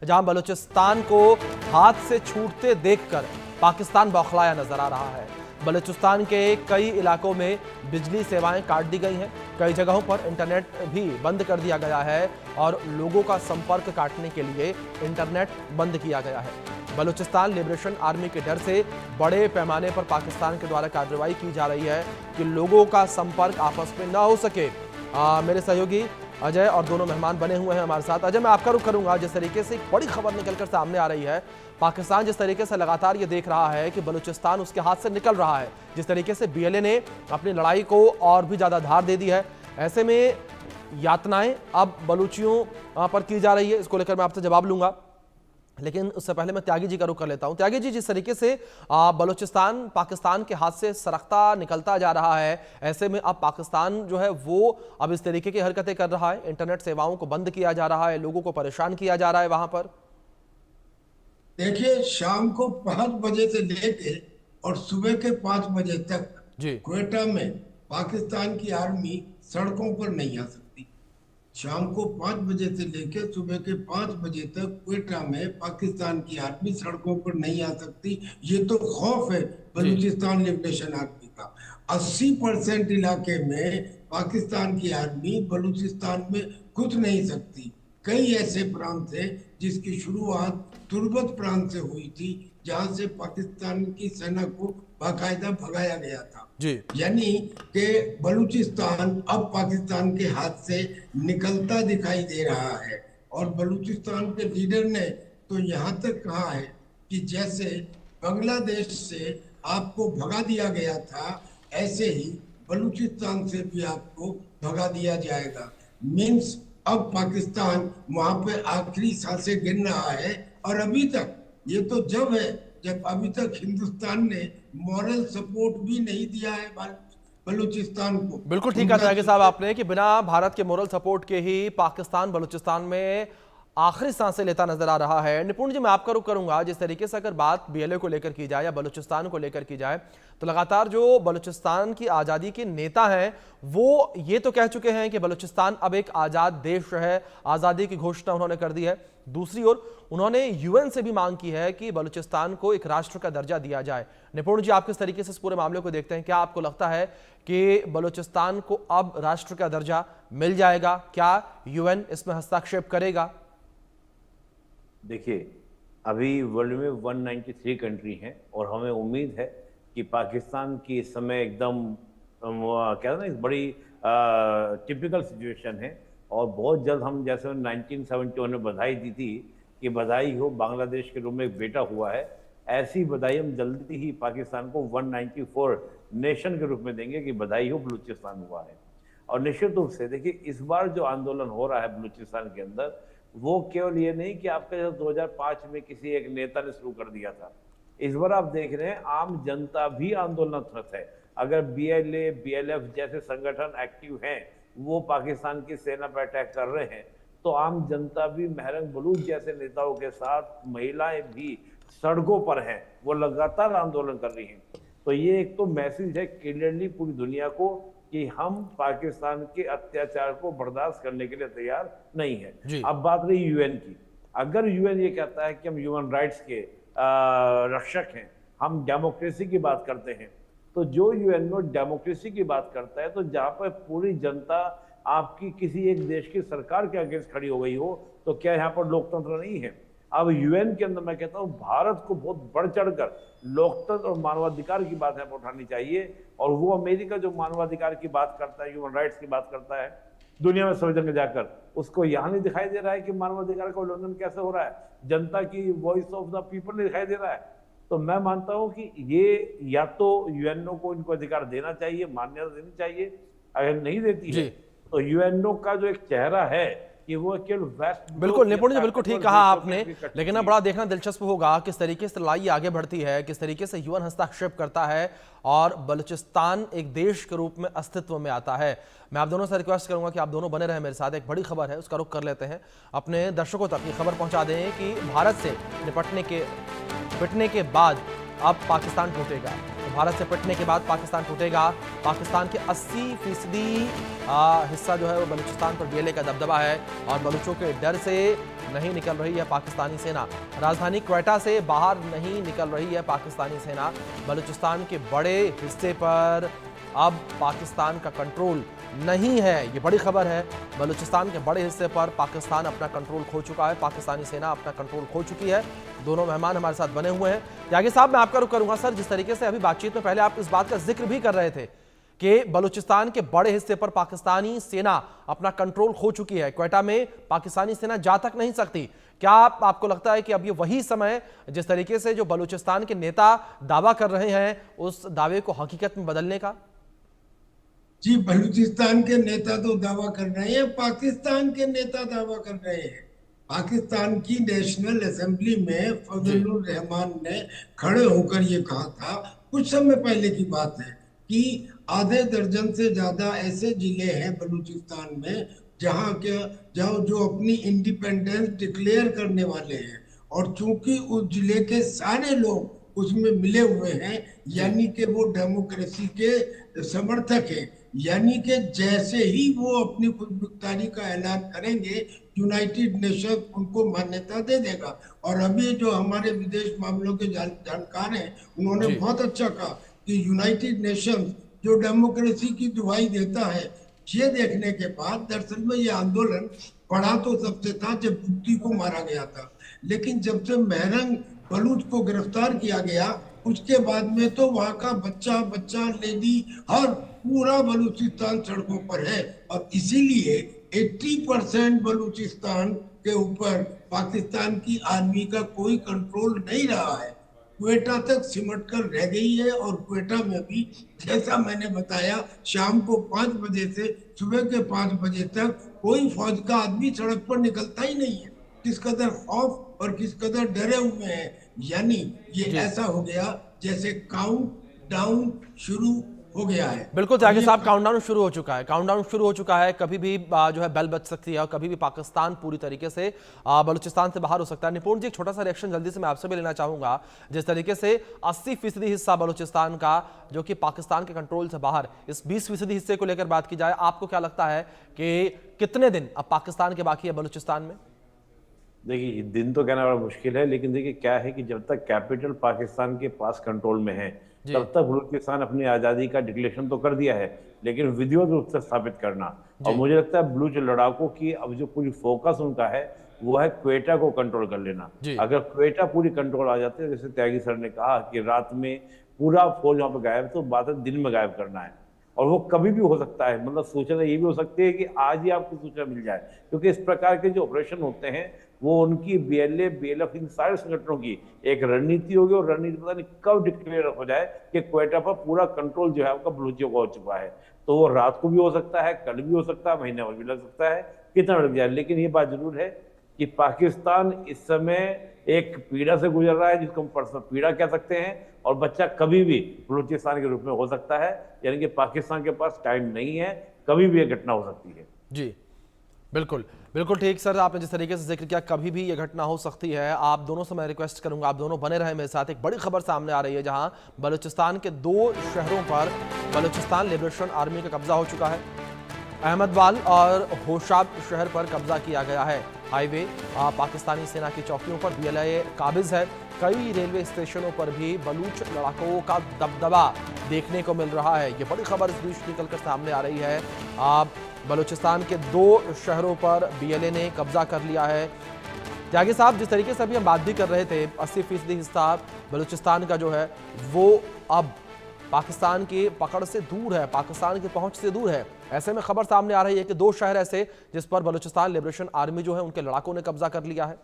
जहां बलूचिस्तान को हाथ से छूटते देखकर पाकिस्तान बौखलाया नजर आ रहा है। बलूचिस्तान के कई इलाकों में बिजली सेवाएं काट दी गई हैं, कई जगहों पर इंटरनेट भी बंद कर दिया गया है और लोगों का संपर्क काटने के लिए इंटरनेट बंद किया गया है। बलूचिस्तान लिबरेशन आर्मी के डर से बड़े पैमाने पर पाकिस्तान के द्वारा कार्रवाई की जा रही है कि लोगों का संपर्क आपस में ना हो सके। मेरे सहयोगी अजय और दोनों मेहमान बने हुए हैं हमारे साथ। अजय, मैं आपका रुख करूंगा। जिस तरीके से एक बड़ी खबर निकलकर सामने आ रही है, पाकिस्तान जिस तरीके से लगातार ये देख रहा है कि बलूचिस्तान उसके हाथ से निकल रहा है, जिस तरीके से बीएलए ने अपनी लड़ाई को और भी ज्यादा धार दे दी है, ऐसे में यातनाएं अब बलूचियों पर की जा रही है। इसको लेकर मैं आपसे जवाब लूंगा, लेकिन उससे पहले मैं त्यागी जी का रुख कर लेता हूं। त्यागी जी, जिस तरीके से बलूचिस्तान पाकिस्तान के हाथ से सरकता निकलता जा रहा है, ऐसे में अब पाकिस्तान जो है वो अब इस तरीके की हरकतें कर रहा है, इंटरनेट सेवाओं को बंद किया जा रहा है, लोगों को परेशान किया जा रहा है वहां पर। देखिए, शाम को 5 बजे से लेके और सुबह के 5 बजे तक जी क्वेटा में पाकिस्तान की आर्मी सड़कों पर नहीं आ सकती। शाम को 5 बजे से लेकर सुबह के 5 बजे तक क्वेटा में पाकिस्तान की आर्मी सड़कों पर नहीं आ सकती। ये तो खौफ है बलूचिस्तान लिबरेशन आर्मी का। 80% इलाके में पाकिस्तान की आर्मी बलूचिस्तान में घुस नहीं सकती। कई ऐसे प्रांत है जिसकी शुरुआत तुर्बत प्रांत से हुई थी, जहां से पाकिस्तान की सेना को बाकायदा भगाया गया था। जी यानी कि बलूचिस्तान अब पाकिस्तान के हाथ से निकलता दिखाई दे रहा है। और बलूचिस्तान के लीडर ने तो यहाँ तक कहा है कि जैसे बांग्लादेश से आपको भगा दिया गया था, ऐसे ही बलूचिस्तान से भी आपको भगा दिया जाएगा। मीन्स अब पाकिस्तान वहां पे आखिरी सांसें गिन रहा है। और अभी तक ये तो जब है जब अभी तक हिंदुस्तान ने मॉरल सपोर्ट भी नहीं दिया है बलूचिस्तान को। बिल्कुल ठीक कहा त्यागी साहब आपने कि बिना भारत के मोरल सपोर्ट के ही पाकिस्तान बलूचिस्तान में आखिरी सांसें लेता नजर आ रहा है। निपुण जी, मैं आपका रुख करूंगा। जिस तरीके से अगर बात बीएलए को लेकर की जाए या बलूचिस्तान को लेकर की जाए, तो लगातार जो बलूचिस्तान की आज़ादी के नेता हैं वो ये तो कह चुके हैं कि बलूचिस्तान अब एक आज़ाद देश है, आज़ादी की घोषणा उन्होंने कर दी है। दूसरी ओर उन्होंने यूएन से भी मांग की है कि बलूचिस्तान को एक राष्ट्र का दर्जा दिया जाए। निपुण जी, आप किस तरीके से इस पूरे मामले को देखते हैं? क्या आपको लगता है कि बलूचिस्तान को अब राष्ट्र का दर्जा मिल जाएगा? क्या यूएन इसमें हस्तक्षेप करेगा? देखिए, अभी वर्ल्ड में 193 कंट्री हैं और हमें उम्मीद है कि पाकिस्तान की इस समय एकदम क्या ना एक बड़ी टिपिकल सिचुएशन है। और बहुत जल्द हम जैसे 1971 में बधाई दी थी कि बधाई हो बांग्लादेश के रूप में एक बेटा हुआ है, ऐसी बधाई हम जल्दी ही पाकिस्तान को 194 नेशन के रूप में देंगे कि बधाई हो बलूचिस्तान हुआ है। और निश्चित रूप से देखिए, इस बार जो आंदोलन हो रहा है बलूचिस्तान के अंदर, वो केवल ये नहीं कि आपके 2005 में किसी एक नेता ने शुरू कर दिया था। इस बार आप देख रहे हैं आम जनता भी आंदोलनरत है। अगर बीएलए बीएलएफ जैसे संगठन एक्टिव हैं, वो पाकिस्तान की सेना पर अटैक कर रहे हैं, तो आम जनता भी महरंग बलूच जैसे नेताओं के साथ, महिलाएं भी सड़कों पर हैं, वो लगातार आंदोलन कर रही हैं। तो ये एक तो मैसेज है क्लियरली पूरी दुनिया को कि हम पाकिस्तान के अत्याचार को बर्दाश्त करने के लिए तैयार नहीं है। अब बात रही यूएन की। अगर यूएन ये कहता है कि हम ह्यूमन राइट्स के रक्षक हैं, हम डेमोक्रेसी की बात करते हैं, तो जो यूएन में डेमोक्रेसी की बात करता है, तो जहां पर पूरी जनता आपकी किसी एक देश की सरकार के अगेंस्ट खड़ी हो गई हो, तो क्या यहाँ पर लोकतंत्र नहीं है? अब यूएन के अंदर मैं कहता हूँ भारत को बहुत बढ़ चढ़कर लोकतंत्र और मानवाधिकार की बात यहाँ पर उठानी चाहिए। और वो अमेरिका जो मानवाधिकार की बात करता है, ह्यूमन राइट्स की बात करता है दुनिया में सभी जगह जाकर, उसको यहाँ नहीं दिखाई दे रहा है कि मानवाधिकार का उल्लंघन कैसे हो रहा है, जनता की वॉइस ऑफ द पीपल नहीं दिखाई दे रहा है। तो मैं मानता हूँ कि ये या तो यूएनओ को इनको अधिकार देना चाहिए, मान्यता देनी चाहिए। अगर नहीं देती है तो यूएनओ का जो एक चेहरा है कि वो केवल वेस्ट। बिल्कुल निपुण जी, बिल्कुल ठीक कहा आपने। लेकिन अब बड़ा देखना दिलचस्प होगा किस तरीके से लड़ाई आगे बढ़ती है, किस तरीके से यूएन हस्तक्षेप करता है और बलूचिस्तान एक देश के रूप में अस्तित्व में आता है। मैं आप दोनों से रिक्वेस्ट करूंगा कि आप दोनों बने रहें मेरे साथ। एक बड़ी खबर है, उसका रुख कर लेते हैं। अपने दर्शकों तक ये खबर पहुंचा दें कि भारत से निपटने के बाद अब पाकिस्तान टूटेगा। भारत से पिटने के बाद पाकिस्तान टूटेगा। पाकिस्तान के 80% हिस्सा जो है वो बलूचिस्तान पर बीएलए का दबदबा है और बलूचों के डर से नहीं निकल रही है पाकिस्तानी सेना। राजधानी क्वेटा से बाहर नहीं निकल रही है पाकिस्तानी सेना। बलूचिस्तान के बड़े हिस्से पर अब पाकिस्तान का कंट्रोल नहीं है, ये बड़ी खबर है। बलूचिस्तान के बड़े हिस्से पर पाकिस्तान अपना कंट्रोल खो चुका है, पाकिस्तानी सेना अपना कंट्रोल खो चुकी है। दोनों मेहमान हमारे साथ बने हुए हैं। त्यागी साहब, मैं आपका रुख करूंगा। सर, जिस तरीके से अभी बातचीत में पहले आप इस बात का जिक्र भी कर रहे थे कि बलूचिस्तान के बड़े हिस्से पर पाकिस्तानी सेना अपना कंट्रोल खो चुकी है, क्वेटा में पाकिस्तानी सेना जा तक नहीं सकती, क्या आपको लगता है कि अब ये वही समय जिस तरीके से जो बलूचिस्तान के नेता दावा कर रहे हैं उस दावे को हकीकत में बदलने का? जी, बलूचिस्तान के नेता तो दावा कर रहे हैं, पाकिस्तान के नेता दावा कर रहे हैं। पाकिस्तान की नेशनल असेंबली में फजलुर रहमान ने खड़े होकर ये कहा था, कुछ समय पहले की बात है, कि आधे दर्जन से ज्यादा ऐसे जिले हैं बलूचिस्तान में जहां जो अपनी इंडिपेंडेंस डिक्लेयर करने वाले हैं, और चूंकि उस जिले के सारे लोग उसमें मिले हुए हैं, यानी कि वो डेमोक्रेसी के समर्थक हैं, यानी कि जैसे ही वो अपनी खुद मुख्तारी का ऐलान करेंगे यूनाइटेड नेशन उनको मान्यता दे देगा। और अभी जो हमारे विदेश मामलों के जानकार हैं, उन्होंने बहुत अच्छा कहा कि यूनाइटेड नेशन जो डेमोक्रेसी की दुहाई देता है, ये देखने के बाद दरअसल में ये आंदोलन पड़ा तो सबसे था जब बुद्धी को मारा गया था, लेकिन जब से महरंग बलूच को गिरफ्तार किया गया उसके बाद में तो वहां का बच्चा लेडी हर पूरा बलूचिस्तान सड़कों पर है। और इसीलिए 80% बलूचिस्तान के ऊपर पाकिस्तान की आर्मी का कोई कंट्रोल नहीं रहा है, क्वेटा तक सिमट कर रह गई है। और क्वेटा में भी जैसा मैंने बताया, शाम को 5 बजे से सुबह के 5 बजे तक कोई फौज का आदमी सड़क पर निकलता ही नहीं है। किस कदर खौफ और किस कदर डरे हुए हैं, यानी ये ऐसा हो गया जैसे काउंट डाउन शुरू हो गया है। बिल्कुल त्यागी साहब, काउंटडाउन शुरू हो चुका है। कभी भी जो है बेल बज सकती है और कभी भी पाकिस्तान पूरी तरीके से बलूचिस्तान से बाहर हो सकता है। निपुण जी, एक छोटा सा रिएक्शन जल्दी से मैं आपसे भी लेना चाहूंगा। जिस तरीके से 80% हिस्सा बलूचिस्तान का जो कि पाकिस्तान के कंट्रोल से बाहर, इस 20% हिस्से को लेकर बात की जाए, आपको क्या लगता है कि कितने दिन अब पाकिस्तान के बाकी है बलूचिस्तान में? देखिए, दिन तो कहना बड़ा मुश्किल है, लेकिन देखिए क्या है कि जब तक कैपिटल पाकिस्तान के पास कंट्रोल में है तब तक बलूचिस्तान अपनी आज़ादी का डिक्लेरेशन तो कर दिया है, लेकिन विधिवत रूप से स्थापित करना। और मुझे लगता है बलूच लड़ाकों की अब जो पूरी फोकस उनका है वो है क्वेटा को कंट्रोल कर लेना। अगर क्वेटा पूरी कंट्रोल आ जाते हैं, जैसे त्यागी सर ने कहा कि रात में पूरा फौज वहां पर गायब, तो बात है दिन में गायब करना है। और वो कभी भी हो सकता है, मतलब सूचना ये भी हो सकती है कि आज ही आपको सूचना मिल जाए, क्योंकि इस प्रकार के जो ऑपरेशन होते हैं वो उनकी बीएलए बीएलएफ इन सारे संगठनों की एक रणनीति होगी, और रणनीति पता नहीं कब डिक्लेयर हो जाए कि क्वेटा पर पूरा कंट्रोल जो है आपका बलूचियों का हो चुका है। तो वो रात को भी हो सकता है, कल भी हो सकता है, महीने भर भी लग सकता है, कितना लग जाए। लेकिन ये बात जरूर है कि पाकिस्तान इस समय एक पीड़ा से गुजर रहा है, जिसको हम पर्सनल पीड़ा कह सकते हैं, और बच्चा कभी भी बलूचिस्तान के रूप में हो सकता है। यानी कि पाकिस्तान के पास टाइम नहीं है, कभी भी ये घटना हो सकती है। जी बिल्कुल बिल्कुल ठीक सर, आपने जिस तरीके से जिक्र किया, कभी भी ये घटना हो सकती है। आप दोनों से मैं रिक्वेस्ट करूंगा, आप दोनों बने रहे मेरे साथ। एक बड़ी खबर सामने आ रही है जहां बलूचिस्तान के 2 शहरों पर बलूचिस्तान लिबरेशन आर्मी का कब्जा हो चुका है। अहमदवाल और होशाब शहर पर कब्जा किया गया है। हाईवे पाकिस्तानी सेना की चौकियों पर बीएलए काबिज है। कई रेलवे स्टेशनों पर भी बलूच लड़ाकों का दबदबा देखने को मिल रहा है। ये बड़ी खबर इस बीच निकलकर सामने आ रही है। बलूचिस्तान के 2 शहरों पर बीएलए ने कब्जा कर लिया है। त्यागी साहब, जिस तरीके से अभी हम बात भी कर रहे थे, 80% हिस्सा बलूचिस्तान का जो है वो अब पाकिस्तान की पकड़ से दूर है, पाकिस्तान की पहुंच से दूर है। ऐसे में खबर सामने आ रही है कि 2 शहर ऐसे जिस पर बलूचिस्तान लिबरेशन आर्मी जो है उनके लड़ाकों ने कब्जा कर लिया है।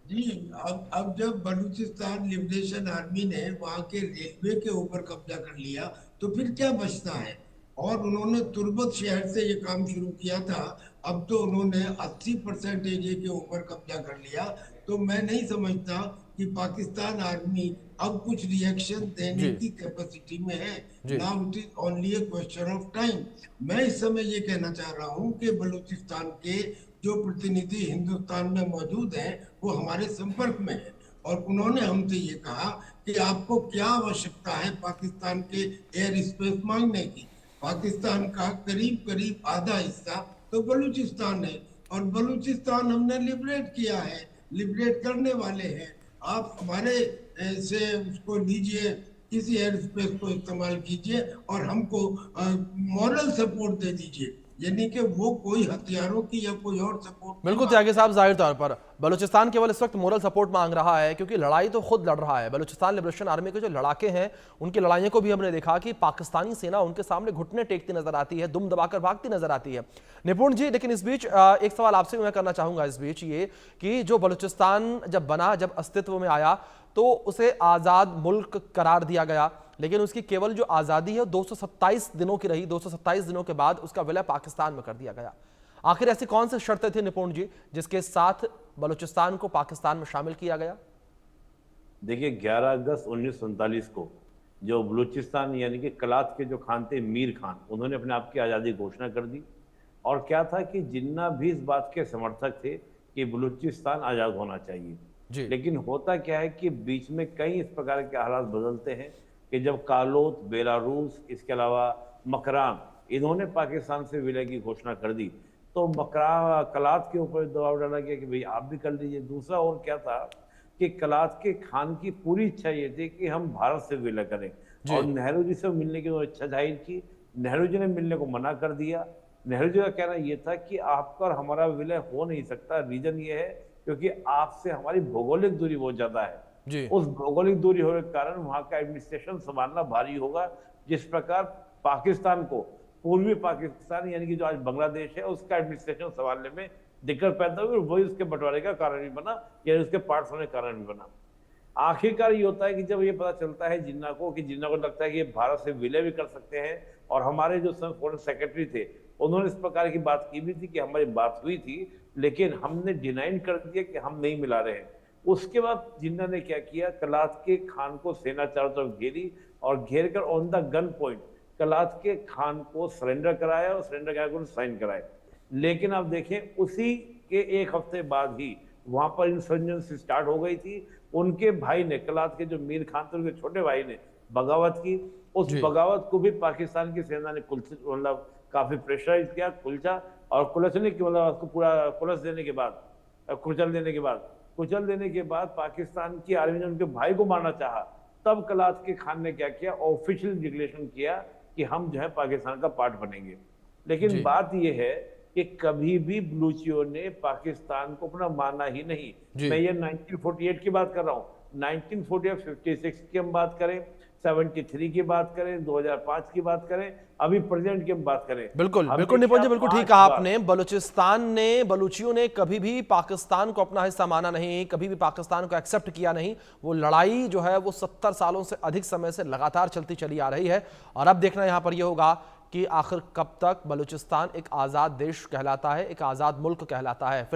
जी, अब जब बलूचिस्तान लिबरेशन आर्मी ने वहां के रेलवे के ऊपर कब्जा कर लिया तो फिर क्या बचता है। और उन्होंने तुर्बत शहर से ये काम शुरू किया था, अब तो उन्होंने 80% एरिया के ऊपर कब्जा कर लिया। तो मैं नहीं समझता कि पाकिस्तान आर्मी अब कुछ रिएक्शन देने की कैपेसिटी में है। Now it is only A question of time. मैं इस समय ये कहना चाह रहा हूँ कि बलूचिस्तान के जो प्रतिनिधि हिंदुस्तान में मौजूद हैं वो हमारे संपर्क में है। और उन्होंने हमसे ये कहा कि आपको क्या आवश्यकता है पाकिस्तान के एयर स्पेस मांगने की। पाकिस्तान का करीब करीब आधा हिस्सा तो बलूचिस्तान है, और बलूचिस्तान हमने लिबरेट किया है, लिबरेट करने वाले हैं। आप हमारे से उसको लीजिए, इस एयर स्पेस को इस्तेमाल कीजिए और हमको मॉरल सपोर्ट दे दीजिए, यानी कि वो कोई हथियारों की या कोई और सपोर्ट। बिल्कुल त्यागी साहब, जाहिर तौर पर बलूचिस्तान केवल इस वक्त मोरल सपोर्ट मांग रहा है, क्योंकि लड़ाई तो खुद लड़ रहा है। बलूचिस्तान लिबरेशन आर्मी के जो लड़ाके हैं, उनकी लड़ाइयों को भी हमने देखा कि पाकिस्तानी सेना उनके सामने घुटने टेकती नजर आती है, दुम दबाकर भागती नजर आती है। निपुण जी, लेकिन इस बीच एक सवाल आपसे मैं करना चाहूंगा इस बीच, ये कि जो बलूचिस्तान जब बना, जब अस्तित्व में आया, तो उसे आज़ाद मुल्क करार दिया गया, लेकिन उसकी केवल जो आज़ादी है 227 दिनों की रही। 227 दिनों के बाद उसका विलय पाकिस्तान में कर दिया गया। आखिर ऐसी कौन सी शर्तें थी निपुण जी जिसके साथ बलूचिस्तान को पाकिस्तान में शामिल किया गया? देखिए, 11 अगस्त 1947 को जो बलूचिस्तान यानी कि कलात के जो खान थे, मीर खान, उन्होंने अपने आप की आज़ादी घोषणा कर दी। और क्या था कि जिन्ना भी इस बात के समर्थक थे कि बलूचिस्तान आज़ाद होना चाहिए, लेकिन होता क्या है कि बीच में कई इस प्रकार के हालात बदलते हैं कि जब कालोत, बेलारूस, इसके अलावा मकरान, इन्होंने पाकिस्तान से विलय की घोषणा कर दी, तो कलात के ऊपर दबाव डाला गया कि भाई आप भी कर लीजिए। दूसरा और क्या था कि कलात के खान की पूरी इच्छा ये थी कि हम भारत से विलय करें, और नेहरू जी से मिलने की इच्छा जाहिर की। नेहरू जी ने मिलने को मना कर दिया। नेहरू जी का कहना यह था कि आपका और हमारा विलय हो नहीं सकता। रीजन ये है क्योंकि आपसे हमारी भौगोलिक दूरी बहुत ज्यादा है। उस भौगोलिक दूरी होने के कारण वहां का एडमिनिस्ट्रेशन संभालना भारी होगा। जिस प्रकार पाकिस्तान को पूर्वी पाकिस्तान यानी कि जो आज बांग्लादेश है, उसका एडमिनिस्ट्रेशन संभालने में दिक्कत पैदा हुई, और वही उसके बंटवारे का कारण भी बना, यानी उसके पार्ट्स होने का कारण भी बना। आखिरकार ये होता है कि जब ये पता चलता है जिन्ना को लगता है कि ये भारत से विलय भी कर सकते हैं, और हमारे जो फॉरेन सेक्रेटरी थे उन्होंने इस प्रकार की बात की भी थी कि हमारी बात हुई थी, लेकिन हमने डिनाइन कर दिया कि हम नहीं मिला रहे हैं। उसके बाद जिन्ना ने क्या किया, कलात के खान को सेना चारों तरफ घेरी, और घेर कर ऑन द गन पॉइंट कलात के खान को सरेंडर कराया, और सरेंडर कराकर साइन कराए। लेकिन आप देखें, उसी के एक हफ्ते बाद ही वहां पर इंसर्जेंसी स्टार्ट हो गई थी। उनके भाई ने, कलात के जो मीर खान थे, उनके छोटे भाई ने बगावत की। उस बगावत को भी पाकिस्तान की सेना ने मतलब काफी प्रेशराइज किया, कुलचा, और कुलचने की मतलब उसको पूरा कुलच देने के बाद, कुचल देने के बाद पाकिस्तान की आर्मी ने उनके भाई को मारना चाहा। तब कलात के खान ने क्या किया, ऑफिशियल डिक्लेरेशन किया कि हम जो है पाकिस्तान का पार्ट बनेंगे। लेकिन बात यह है कि कभी भी बलूचियों ने पाकिस्तान को अपना माना ही नहीं। मैं ये 1948 की बात कर रहा हूँ, 1948, 56 की हम बात करें, 73 की बात करें, 2005 की बात करें, अभी प्रेजेंट की बात करें। बिल्कुल निपुण जी, बिल्कुल ठीक कहा आपने। बलूचियों ने कभी भी पाकिस्तान को अपना हिस्सा माना नहीं, कभी भी पाकिस्तान को एक्सेप्ट किया नहीं। वो लड़ाई जो है वो 70 सालों से अधिक समय से लगातार चलती चली आ रही है, और अब देखना यहां पर यह होगा कि आखिर कब तक बलूचिस्तान एक आजाद देश कहलाता है, एक आजाद मुल्क कहलाता है।